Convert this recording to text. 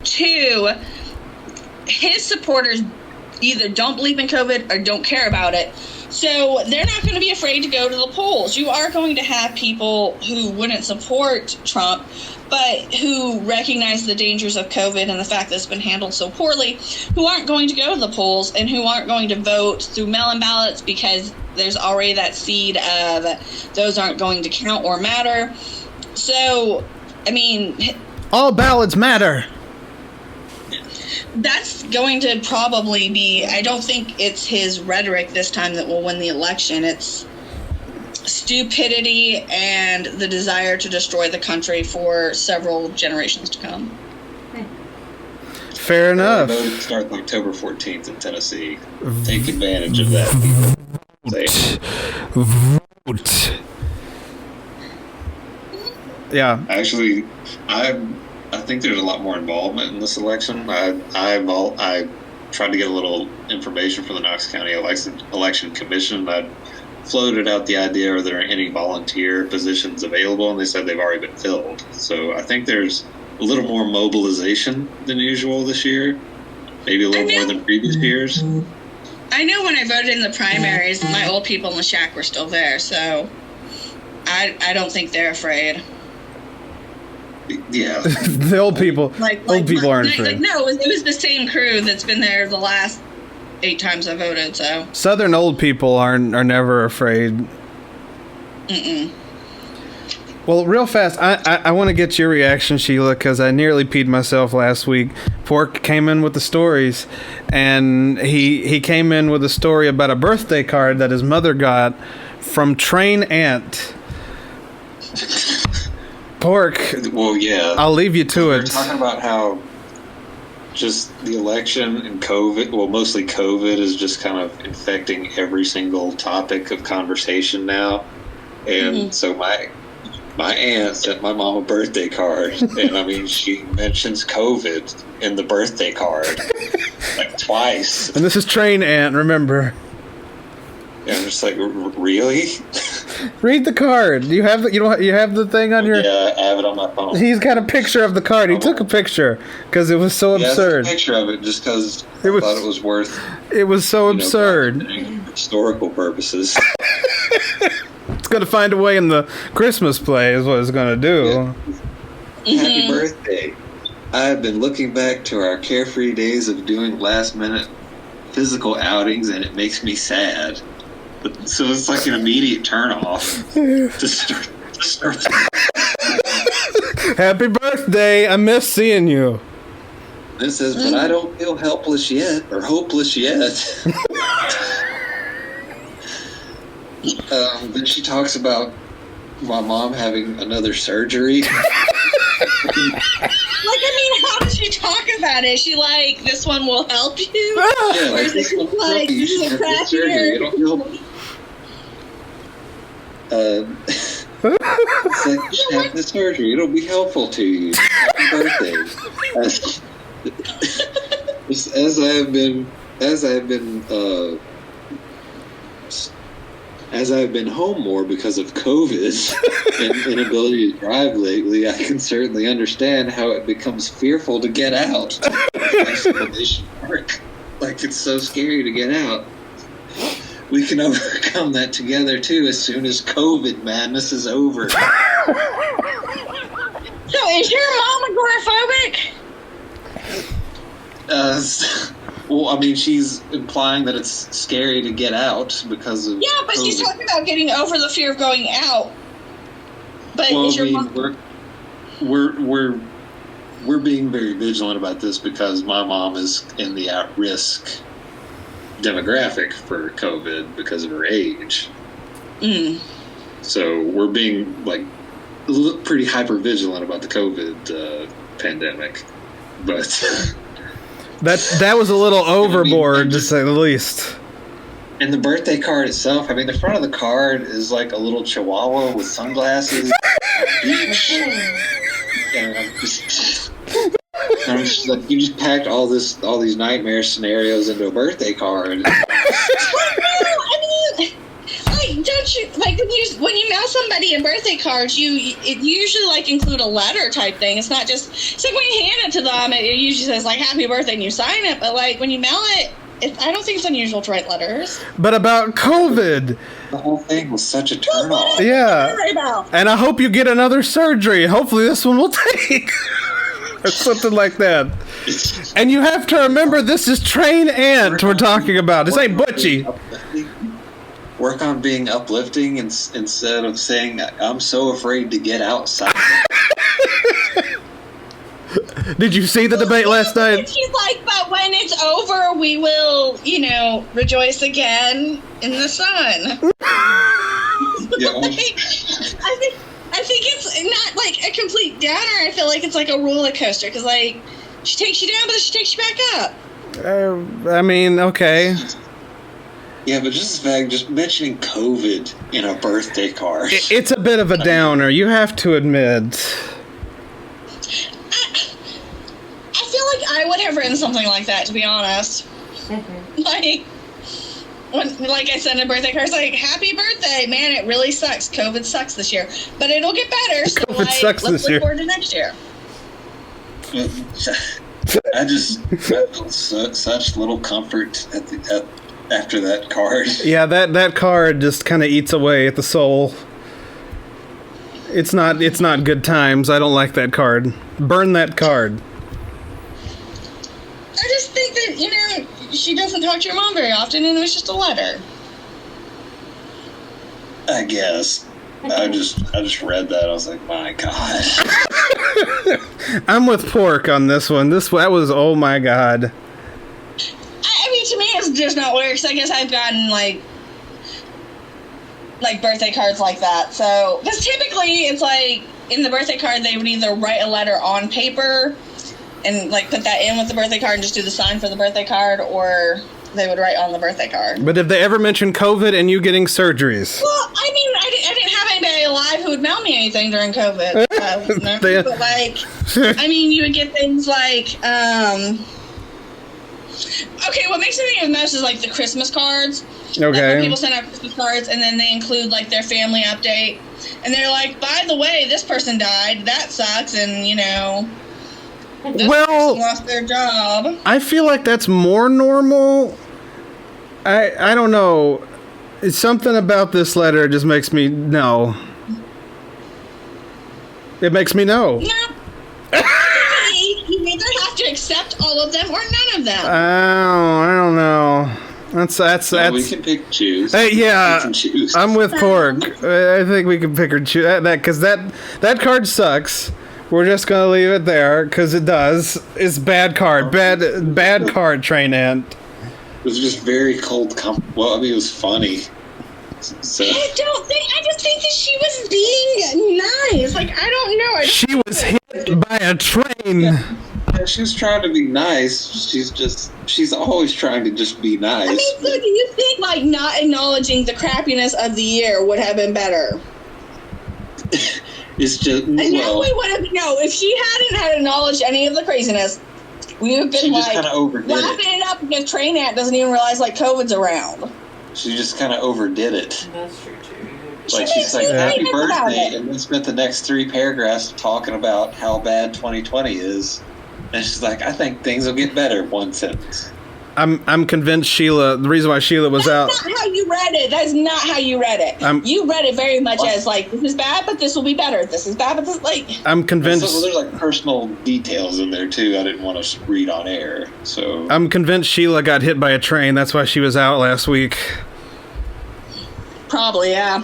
Two, his supporters either don't believe in COVID or don't care about it. So they're not going to be afraid to go to the polls. You are going to have people who wouldn't support Trump, but who recognize the dangers of COVID and the fact that it's been handled so poorly, who aren't going to go to the polls and who aren't going to vote through mail-in ballots because there's already that seed of those aren't going to count or matter. So, I mean... all ballots matter. That's going to probably be... I don't think it's his rhetoric this time that will win the election. It's stupidity and the desire to destroy the country for several generations to come. Fair enough. Voting starts October 14th in Tennessee. Take advantage of that. Vote. Yeah. Actually, I think there's a lot more involvement in this election. I tried to get a little information from the Knox County Election Commission. I floated out the idea, are there any volunteer positions available, and they said they've already been filled. So I think there's a little more mobilization than usual this year, maybe a little more than previous years. I know when I voted in the primaries, my old people in the shack were still there, so I don't think they're afraid. Yeah. The old people aren't afraid. No, it was the same crew that's been there the last 8 times I voted, so. Southern old people are never afraid. Mm-mm. Well, real fast, I want to get your reaction, Sheila, because I nearly peed myself last week. P.O.R.C came in with the stories, and he came in with a story about a birthday card that his mother got from Train Ant. P.O.R.C. Well, yeah. I'll leave you to it. We're talking about how just the election and COVID, well, mostly COVID, is just kind of infecting every single topic of conversation now. And so my aunt sent my mom a birthday card, and I mean, she mentions COVID in the birthday card like twice. And this is Train Ant, remember? And I'm just like, really? Read the card. You have the thing on your... Yeah, I have it on my phone. He's got a picture of the card. He took a picture because it was so absurd. I took a picture of it just because I thought it was worth... It was so absurd. Historical purposes. It's going to find a way in the Christmas play is what it's going to do. Yeah. Happy birthday. I have been looking back to our carefree days of doing last-minute physical outings, and it makes me sad. So it's like an immediate turn-off to start. Happy birthday. I miss seeing you. It says, but I don't feel helpless yet, or hopeless yet. Then she talks about my mom having another surgery. How does she talk about it? Is she like, this one will help you? Yeah, like, this will help you. You should have this surgery. It'll help. It's like, you should have this surgery. It'll be helpful to you. Happy birthday. As I've been home more because of COVID and inability to drive lately, I can certainly understand how it becomes fearful to get out. Like, it's so scary to get out. We can overcome that together, too, as soon as COVID madness is over. So, is your mom agoraphobic? Well, I mean, she's implying that it's scary to get out because of but COVID. she's talking about getting over the fear of going out. But well, is your mom... we're being very vigilant about this because my mom is in the at-risk demographic for COVID because of her age. So we're being pretty hyper vigilant about the COVID pandemic, but. That was a little overboard, to say the least. And the birthday card itself, I mean, the front of the card is like a little chihuahua with sunglasses on a beach. And I'm just like, you just packed all these nightmare scenarios into a birthday card. I mean, don't you, the when you mail somebody a birthday card, it usually like include a letter type thing. It's not just, it's like when you hand it to them, it usually says like happy birthday and you sign it. But like when you mail it, I don't think it's unusual to write letters. But about COVID, the whole thing was such a turn off. yeah. And I hope you get another surgery. Hopefully this one will take. Or something like that. And you have to remember, this is Train Ant we're talking about. This ain't Butchie. Work on being uplifting instead of saying, I'm so afraid to get outside. Did you see the debate last night? She's like, but when it's over, we will, rejoice again in the sun. I think it's not like a complete downer. I feel like it's like a roller coaster because, like, she takes you down, but then she takes you back up. I mean, okay. Yeah, but just the fact, just mentioning COVID in a birthday card. It's a bit of a downer, you have to admit. I feel like I would have written something like that, to be honest. Like I said in a birthday card, it's like, happy birthday, man, it really sucks. COVID sucks this year. But it'll get better, so let's look forward to next year. I felt such little comfort after that card. Yeah, that card just kind of eats away at the soul. It's not good times. I don't like that card. Burn that card. I just think that, she doesn't talk to your mom very often, and it was just a letter. I guess. I just read that. I was like, my God. I'm with P.O.R.C on this one. That was, oh my God. I mean, to me, it's just not weird, because I guess I've gotten, like birthday cards like that. So, because typically, it's like, in the birthday card, they would either write a letter on paper and, like, put that in with the birthday card and just do the sign for the birthday card, or they would write on the birthday card. But if they ever mention COVID and you getting surgeries? Well, I mean, I didn't have anybody alive who would mail me anything during COVID. But, like, I mean, you would get things like, okay, what makes me think of most is, like, the Christmas cards. Okay. Like, when people send out Christmas cards, and then they include, like, their family update. And they're like, by the way, this person died. That sucks, and, this person lost their job. I feel like that's more normal. I don't know. It's something about this letter just makes me know. It makes me know. No. You either have to accept all of them or none of them. I don't know. That's we can pick and choose. Yeah, we can choose. I'm with P.O.R.C. I think we can pick or choose that because that card sucks. We're just gonna leave it there because it does. It's bad card. Bad card, Train Ant. It was just very cold. Well, I mean, it was funny. So. I just think that she was being nice. Like, I don't know. She was hit by a train. Yeah, she was trying to be nice. She's always trying to just be nice. I mean, so do you think, like, not acknowledging the crappiness of the year would have been better? It's just, and now we would have, if she hadn't acknowledged any of the craziness, we would have been, like, laughing it up because Train Ant doesn't even realize, like, COVID's around. She just kind of overdid it. That's true, too. Like, she's like, happy birthday, and then spent the next 3 paragraphs talking about how bad 2020 is. And she's like, I think things will get better, one sentence. I'm convinced Shiela, the reason why Shiela was out. That's not how you read it. That's not how you read it. You read it very much as, like, this is bad, but this will be better. This is bad, but this, like... I'm convinced... So there's, like, personal details in there, too, I didn't want to read on air, so... I'm convinced Shiela got hit by a train. That's why she was out last week. Probably, yeah.